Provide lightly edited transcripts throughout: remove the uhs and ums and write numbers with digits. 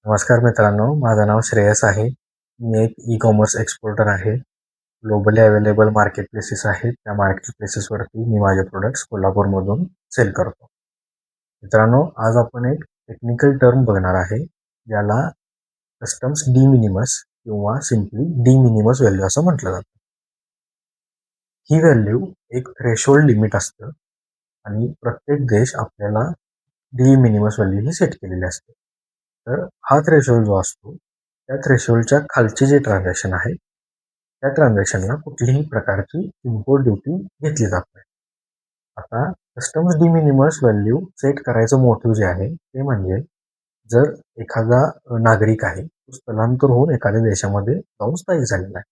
नमस्कार मित्रांनो, माझं नाव श्रेयस आहे. मी एक ई-कॉमर्स एक्सपोर्टर आहे. ग्लोबली अवेलेबल मार्केट प्लेसेस आहेत. त्या मार्केट प्लेसेसवरती मी माझे प्रोडक्ट्स कोल्हापूरमधून सेल करतो. मित्रांनो, आज आपण एक टेक्निकल टर्म बघणार आहे, ज्याला कस्टम्स डी मिनिमस किंवा सिम्पली डी मिनिमस व्हॅल्यू असं म्हटलं जातं. ही व्हॅल्यू एक थ्रेशोल्ड लिमिट असतं आणि प्रत्येक देश आपल्याला डी मिनिमस व्हॅल्यू ही सेट केलेली असते. तर हा थ्रेशोल्ड जो असतो, त्या थ्रेशोल्डच्या खालचे जे ट्रान्झॅक्शन आहे, त्या ट्रान्झॅक्शनला कुठलीही प्रकारची इम्पोर्ट ड्युटी घेतली जात नाही. आता customs D minimis value set करायचं मोटिव्ह जे आहे ते म्हणजे, जर एखादा नागरिक आहे तो स्थलांतर होऊन एखाद्या देशामध्ये जाऊन स्थायिक झालेला आहे,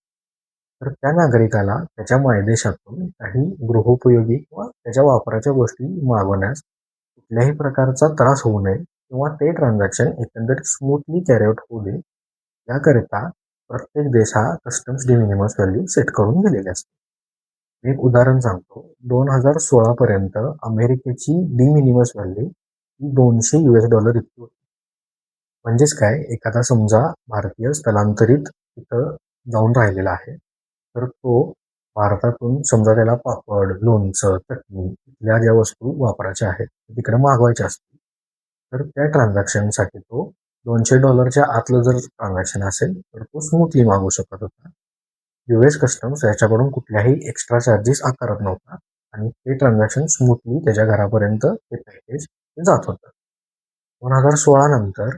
तर त्या नागरिकाला त्याच्या मायदेशातून काही गृहोपयोगी किंवा त्याच्या वापराच्या गोष्टी मागवण्यास कुठल्याही प्रकारचा त्रास होऊ नये किंवा ते ट्रान्झॅक्शन एकंदरीत स्मूथली कॅरी आउट होऊ दे, याकरिता प्रत्येक देश हा customs D minimis value set करून दिलेले असते. एक उदाहरण सांगतो. 2016 पर्यंत अमेरिकेची डी मिनिमस व्हॅल्यू ही $200 इतकी होती. म्हणजेच काय, एखादा समजा भारतीय स्थलांतरित तिथं जाऊन राहिलेला आहे, तर तो भारतातून समजा त्याला पापड, लोणचं, चटणी या ज्या वस्तू वापरायच्या आहेत तिकडे मागवायच्या असतील, तर त्या ट्रान्झॅक्शनसाठी तो $200च्या आतलं जर ट्रान्झॅक्शन असेल तर तो स्मूथली मागू शकत होता. US कस्टम्स याच्याकडून कुठल्याही एक्स्ट्रा चार्जेस आकारत नव्हता आणि ते ट्रान्झॅक्शन स्मूथली त्याच्या घरापर्यंत ते पॅकेज जात होतं. 2016 नंतर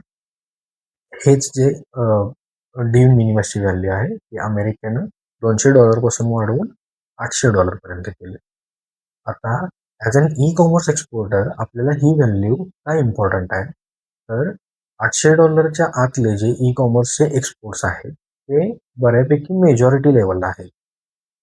हेच जे डी मिनिमसची व्हॅल्यू आहे ती अमेरिकेनं $200 पासून वाढवून $800 पर्यंत केली. आता as an e commerce exporter आपल्याला ही व्हॅल्यू काय इम्पॉर्टंट आहे, तर $800च्या आतले जे ई कॉमर्सचे एक्सपोर्ट्स आहेत ते बऱ्यापैकी मेजॉरिटी लेवलला आहेत.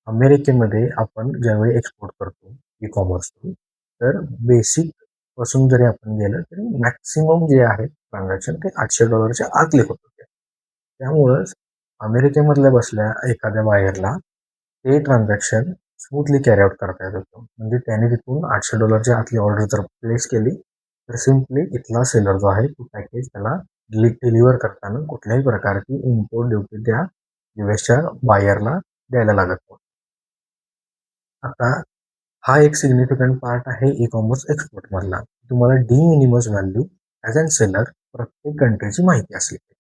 अमेरिकेमध्ये आपण ज्यावेळी एक्सपोर्ट करतो ई कॉमर्स थ्रू, तर बेसिक पासून जरी आपण गेलं तरी मॅक्सिमम जे आहे ट्रान्झॅक्शन ते $800च्या आतले होत होते. त्यामुळंच अमेरिकेमधल्या बसल्या एखाद्या बायरला ते ट्रान्झॅक्शन स्मूथली कॅरी आउट करता येत होतं. म्हणजे त्याने तिथून $800च्या आतली ऑर्डर जर प्लेस केली तर सिम्पली इथला सेलर जो आहे तो पॅकेज त्याला डिलिव्हर करताना कुठल्याही प्रकारची इम्पोर्ट ड्युटी त्या युएसच्या बायरला द्यायला लागत नाही. आता हा एक सिग्निफिकंट पार्ट आहे ई कॉमर्स एक्सपोर्टमधला. तुम्हाला de minimis value as an seller प्रत्येक कंट्रीची माहिती असली पाहिजे.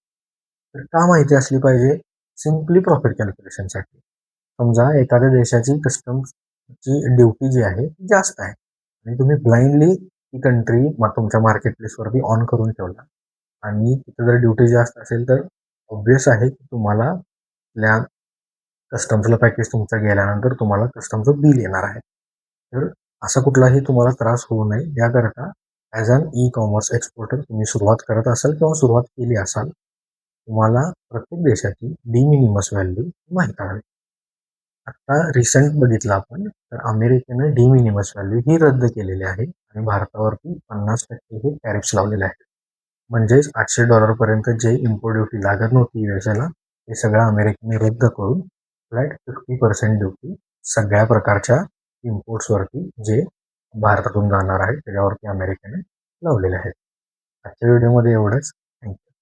तर का माहिती असली पाहिजे? सिम्पली प्रॉफिट कॅल्क्युलेशनसाठी. समजा एखाद्या देशाची कस्टम्सची ड्युटी जी आहे ती जास्त आहे आणि तुम्ही ब्लाइंडली ती कंट्री तुमच्या मार्केट प्लेसवरती ऑन करून ठेवला आणि तिथे जर ड्युटी जास्त असेल तर ऑब्वियस आहे की तुम्हाला आपल्या कस्टम्सला पॅकेज तुमचा गेल्यानंतर तुम्हाला कस्टमचं बिल येणार आहे. तर असा कुठलाही तुम्हाला त्रास होऊ नये याकरता as an e commerce exporter तुम्ही सुरुवात करत असाल किंवा सुरुवात केली असाल, तुम्हाला प्रत्येक देशाची डी मिनिमस व्हॅल्यू माहीत आहे. आता रिसेंट बघितलं आपण तर अमेरिकेनं डी मिनिमस व्हॅल्यू ही रद्द केलेली आहे आणि भारतावरती 50% हे टॅरिफ्स लावलेले आहेत. म्हणजेच $800 पर्यंत जे इम्पोर्ट ड्युटी लागत नव्हती युएसला, हे सगळं अमेरिकेने रद्द करून फ्लॅट 50% ड्युटी सगळ्या प्रकारच्या इम्पोर्ट्सवरती जे भारतातून जाणार आहे त्याच्यावरती अमेरिकेने लावलेले आहेत. आजच्या व्हिडिओमध्ये एवढंच. थँक्यू.